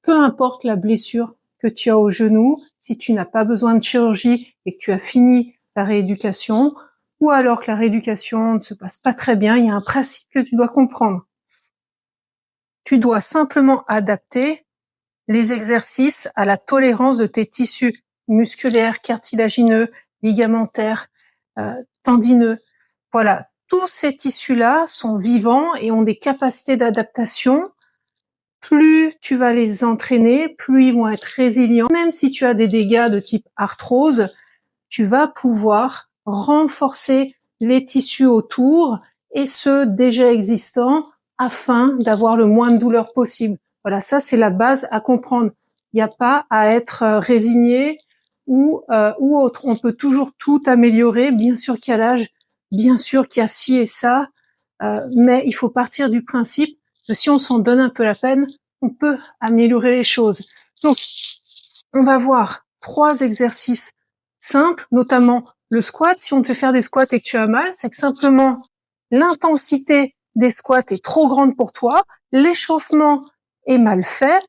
peu importe la blessure que tu as au genou, si tu n'as pas besoin de chirurgie et que tu as fini ta rééducation, ou alors que la rééducation ne se passe pas très bien, il y a un principe que tu dois comprendre. Tu dois simplement adapter les exercices à la tolérance de tes tissus musculaires, cartilagineux, ligamentaires, tendineux. Voilà, tous ces tissus-là sont vivants et ont des capacités d'adaptation. Plus tu vas les entraîner, plus ils vont être résilients. Même si tu as des dégâts de type arthrose, tu vas pouvoir renforcer les tissus autour et ceux déjà existants afin d'avoir le moins de douleur possible. Voilà, ça c'est la base à comprendre. Il n'y a pas à être résigné ou autre. On peut toujours tout améliorer. Bien sûr qu'il y a l'âge, bien sûr qu'il y a ci et ça, mais il faut partir du principe que si on s'en donne un peu la peine, on peut améliorer les choses. Donc, on va voir 3 exercices simples, notamment le squat. Si on te fait faire des squats et que tu as mal, c'est que simplement l'intensité des squats est trop grande pour toi, l'échauffement est mal fait.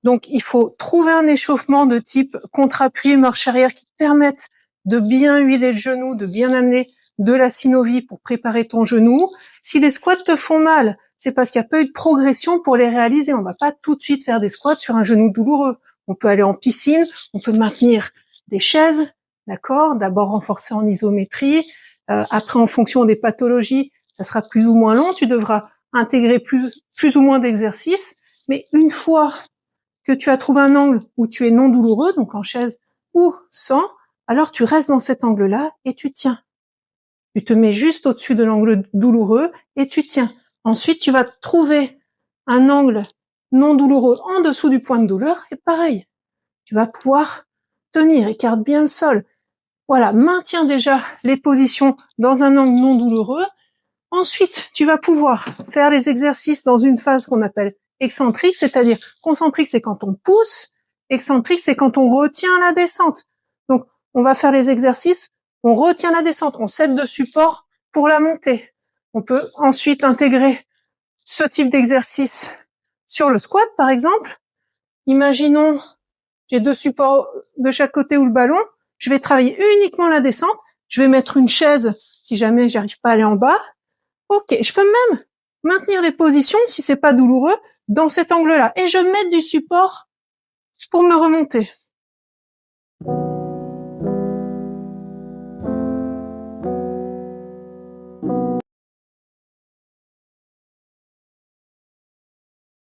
Donc, il faut trouver un échauffement de type contre-appui, marche arrière qui te permette de bien huiler le genou, de bien amener de la synovie pour préparer ton genou. Si les squats te font mal, c'est parce qu'il n'y a pas eu de progression pour les réaliser. On va pas tout de suite faire des squats sur un genou douloureux. On peut aller en piscine, on peut maintenir des chaises, d'accord? D'abord renforcer en isométrie. Après, en fonction des pathologies, ça sera plus ou moins long. Tu devras intégrer plus ou moins d'exercices. Mais une fois que tu as trouvé un angle où tu es non douloureux, donc en chaise ou sans, alors tu restes dans cet angle-là et tu tiens. Tu te mets juste au-dessus de l'angle douloureux et tu tiens. Ensuite, tu vas trouver un angle non douloureux en dessous du point de douleur et pareil, tu vas pouvoir tenir, écarte bien le sol. Voilà, maintiens déjà les positions dans un angle non douloureux. Ensuite, tu vas pouvoir faire les exercices dans une phase qu'on appelle excentrique, c'est-à-dire concentrique, c'est quand on pousse, excentrique, c'est quand on retient la descente. Donc, on va faire les exercices, on retient la descente, on cède de support pour la montée. On peut ensuite intégrer ce type d'exercice sur le squat, par exemple. Imaginons, j'ai 2 supports de chaque côté ou le ballon, je vais travailler uniquement la descente, je vais mettre une chaise si jamais j'arrive pas à aller en bas. Ok, je peux même maintenir les positions, si c'est pas douloureux, dans cet angle-là. Et je mets du support pour me remonter.